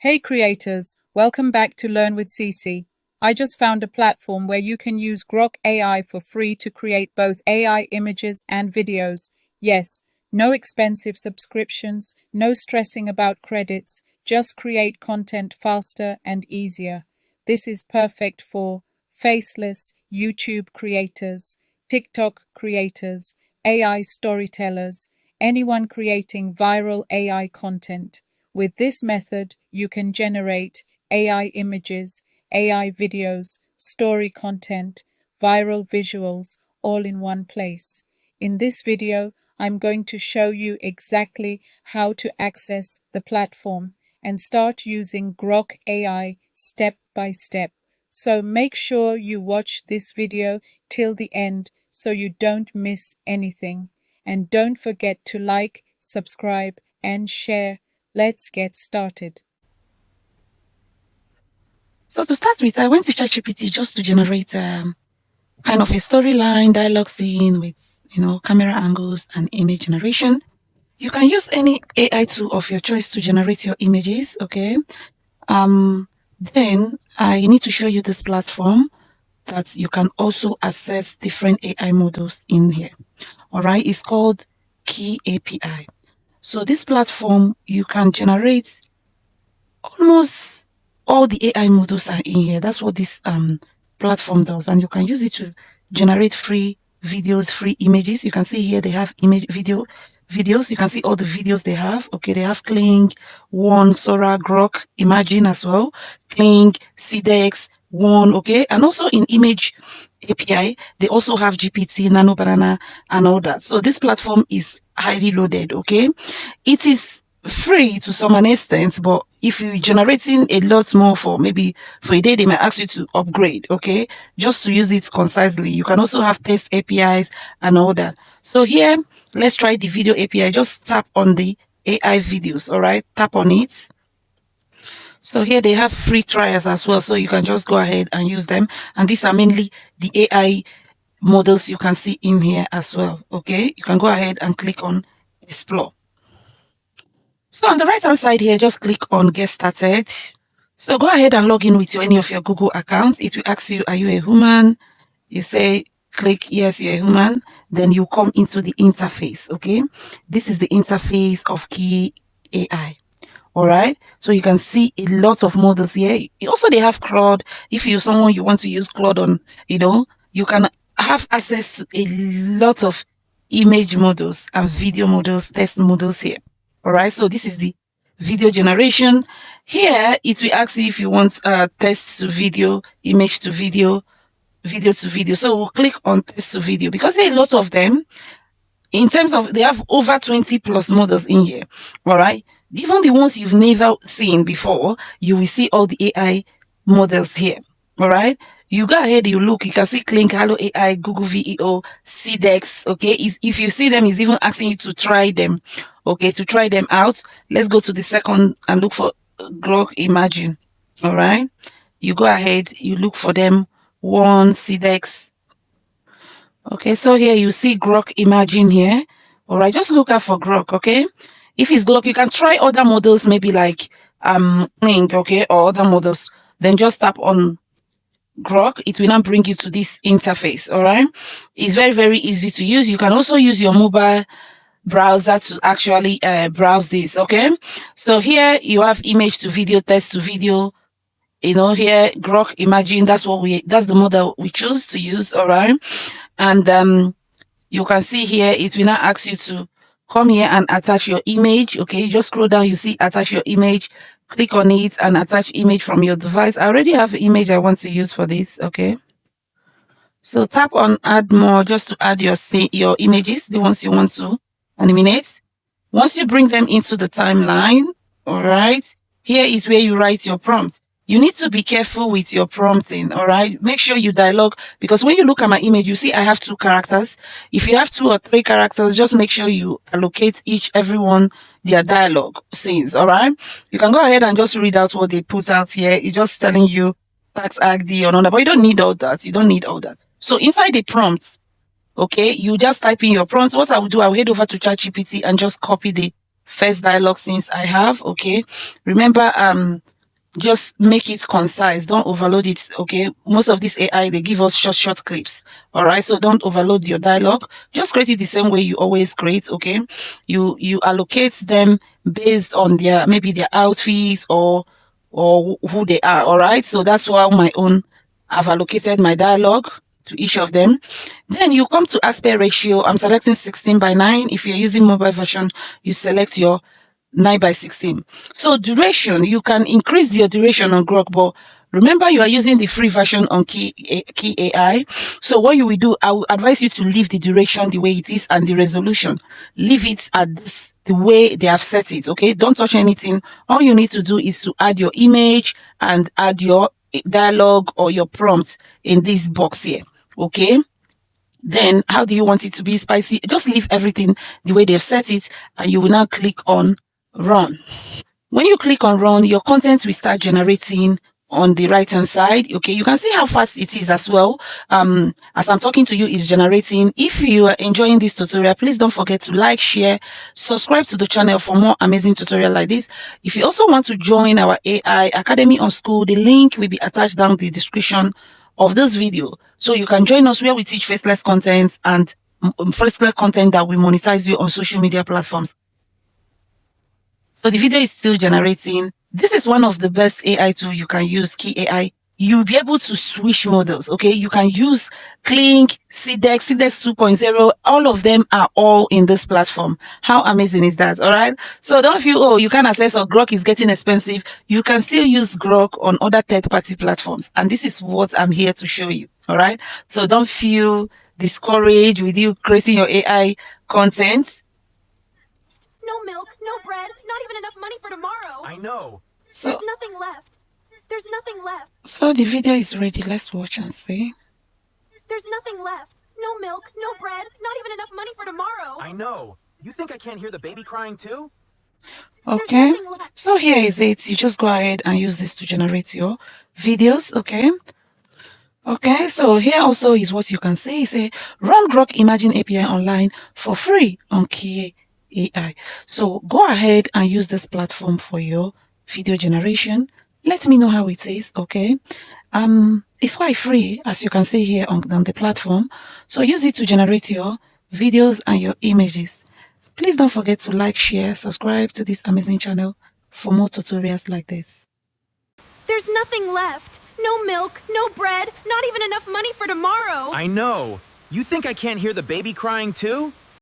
Hey creators, welcome back to Learn with Cece. I just found a platform where you can use Grok AI for free to create both AI images and videos. Yes, no expensive subscriptions, no stressing about credits, just create content faster and easier. This is perfect for Faceless YouTube creators, TikTok creators, AI storytellers, anyone creating viral AI content. With this method, you can generate AI images, AI videos, story content, viral visuals, all in one place. In this video, I'm going to show you exactly how to access the platform and start using Grok AI step by step. So make sure you watch this video till the end so you don't miss anything. And don't forget to like, subscribe, and share. Let's get started. So to start with, I went to ChatGPT just to generate kind of a storyline, dialogue scene with, camera angles and image generation. You can use any AI tool of your choice to generate your images, okay? Then I need to show you this platform that you can also access different AI models in here. All right, it's called Key API. So this platform, you can generate almost all the AI models are in here. That's what this platform does, and you can use it to generate free videos, free images. You can see here they have videos. You can see all the videos they have. Okay, they have Kling, One, Sora, Grok, Imagine as well, Kling, CDEX, One. Okay, and also in image API, they also have GPT, Nano Banana, and all that. So this platform is highly loaded. Okay, it is free to some extent, but if you're generating a lot more for maybe for a day, they might ask you to upgrade, okay, just to use it concisely. You can also have test APIs and all that. So here, let's try the video API. Just tap on the AI videos. All right, tap on it. So here they have free trials as well, so you can just go ahead and use them. And these are mainly the AI models you can see in here as well. Okay, you can go ahead and click on explore. So on the right hand side here, just click on get started. So go ahead and log in with any of your Google accounts. It will ask you, are you a human? You say, click yes, you're a human. Then you come into the interface. Okay. This is the interface of Key AI. All right. So you can see a lot of models here. Also, they have Claude. If you're someone you want to use Claude on, you can have access to a lot of image models and video models, text models here. All right, so this is the video generation. Here, it will ask you if you want text to video, image to video, video to video. So we'll click on text to video because there are a lot of them. In terms of, they have over 20 plus models in here. All right, even the ones you've never seen before, you will see all the AI models here. All right, you go ahead, you look, you can see Clink, Hello AI, Google VEO, CDEX. Okay, if you see them, it's even asking you to try them. Okay, to try them out. Let's go to the second and look for Grok Imagine. All right, you go ahead, you look for them. One, CDEX. Okay, so here you see Grok Imagine here. All right, just look out for Grok. Okay, if it's Grok, you can try other models, maybe like Link, okay, or other models. Then just tap on Grok. It will now bring you to this interface. All right, it's very, very easy to use. You can also use your mobile browser to actually browse this. Okay, so here you have image to video, text to video. Here Grok Imagine, that's the model we choose to use. All right, and you can see here it will now ask you to come here and attach your image. Okay, just scroll down, you see attach your image, click on it and attach image from your device. I already have an image I want to use for this. Okay, so tap on add more just to add your images, the ones you want to animate. Once you bring them into the timeline, all right, here is where you write your prompt. You need to be careful with your prompting. All right, make sure you dialogue, because when you look at my image, you see I have 2 characters. If you have 2 or 3 characters, just make sure you allocate everyone their dialogue scenes. All right, you can go ahead and just read out what they put out here. It's just telling you tax ID or not, but you don't need all that. You don't need all that. So inside the prompt, okay, you just type in your prompt. What I will do, I will head over to ChatGPT and just copy the first dialogue since I have. Okay, remember just make it concise. Don't overload it. Okay, most of this AI, they give us short clips. All right, so don't overload your dialogue. Just create it the same way you always create. Okay, you allocate them based on their, maybe their outfits or who they are. All right, so that's why my own, I've allocated my dialogue to each of them. Then you come to aspect ratio. I'm selecting 16:9. If you're using mobile version, you select your 9:16. So duration, you can increase your duration on Grok, but remember you are using the free version on Key AI. So what you will do, I will advise you to leave the duration the way it is, and the resolution, leave it at this, the way they have set it. Okay, don't touch anything. All you need to do is to add your image and add your dialogue or your prompt in this box here. Okay, then how do you want it to be spicy? Just leave everything the way they've set it, and you will now click on run. When you click on run, your content will start generating on the right hand side. Okay, you can see how fast it is as well. As I'm talking to you, it's generating. If you are enjoying this tutorial, please don't forget to like, share, subscribe to the channel for more amazing tutorial like this. If you also want to join our AI Academy on SKOOL, the link will be attached down the description of this video, so you can join us where we teach faceless content and faceless content that will monetize you on social media platforms. So the video is still generating. This is one of the best AI tool you can use, Key AI. You'll be able to switch models. Okay, you can use Clink, CDEX 2.0. All of them are all in this platform. How amazing is that? All right, so don't feel, oh, you can't access, or Grok is getting expensive. You can still use Grok on other third-party platforms, and this is what I'm here to show you. All right, so don't feel discouraged with you creating your AI content. No milk, no bread, not even enough money for tomorrow. I know. So, there's nothing left. There's nothing left. So the video is ready. Let's watch and see. There's nothing left. No milk, no bread, not even enough money for tomorrow. I know. You think I can't hear the baby crying too? Okay, so here is it. You just go ahead and use this to generate your videos. Okay, so here also is what you can see. Say run Grok Imagine API online for free on Key AI. So go ahead and use this platform for your video generation. Let me know how it is. Okay, it's quite free, as you can see here on the platform. So use it to generate your videos and your images. Please don't forget to like, share, subscribe to this amazing channel for more tutorials like this. There's nothing left. No milk, no bread, not even enough money for tomorrow. I know. You think I can't hear the baby crying too?